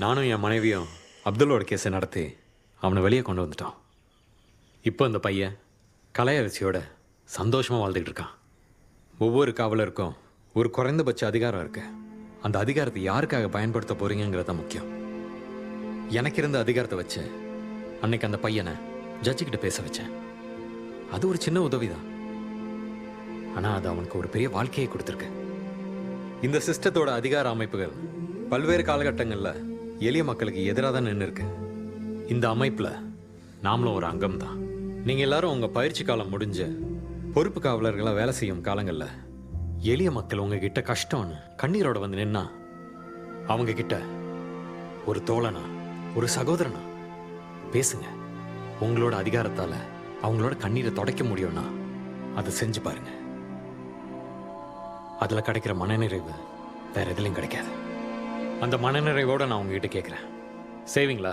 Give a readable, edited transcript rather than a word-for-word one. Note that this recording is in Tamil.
நானும் என் மனைவியும் அப்துல்லோட கேஸை நடத்தி அவனை வெளியே கொண்டு வந்துட்டோம். இப்போ இந்த பையன் கலையரசியோட சந்தோஷமாக வாழ்ந்துக்கிட்டு இருக்கான். ஒவ்வொரு காவலருக்கும் ஒரு குறைந்தபட்ச அதிகாரம் இருக்கு. அந்த அதிகாரத்தை யாருக்காக பயன்படுத்த போறீங்கிறது தான் முக்கியம். எனக்கு இருந்த அதிகாரத்தை வச்சு அன்னைக்கு அந்த பையனை ஜட்ஜிக்கிட்ட பேச வச்சேன். அது ஒரு சின்ன உதவி தான், ஆனால் அது அவனுக்கு ஒரு பெரிய வாழ்க்கையை கொடுத்துருக்கு. இந்த சிஸ்டத்தோட அதிகார அமைப்புகள் பல்வேறு காலகட்டங்களில் எளிய மக்களுக்கு எதிராக தான் நின்று இருக்கு. இந்த அமைப்பில் நாமளும் ஒரு அங்கம் தான். நீங்கள் எல்லாரும் உங்கள் பயிற்சி காலம் முடிஞ்சு பொறுப்பு காவலர்களாக வேலை செய்யும் காலங்களில் எளிய மக்கள் உங்ககிட்ட கஷ்டம்னு கண்ணீரோட வந்து நின்னா அவங்க கிட்ட ஒரு தோழனா ஒரு சகோதரனா பேசுங்க. உங்களோட அதிகாரத்தால் அவங்களோட கண்ணீரை துடைக்க முடியும்னா அதை செஞ்சு பாருங்க. அதில் கிடைக்கிற மனநிறைவு வேற எதுலையும் கிடைக்காது. அந்த மனநிறைவோட நான் உங்ககிட்ட கேட்குறேன், செய்வீங்களா?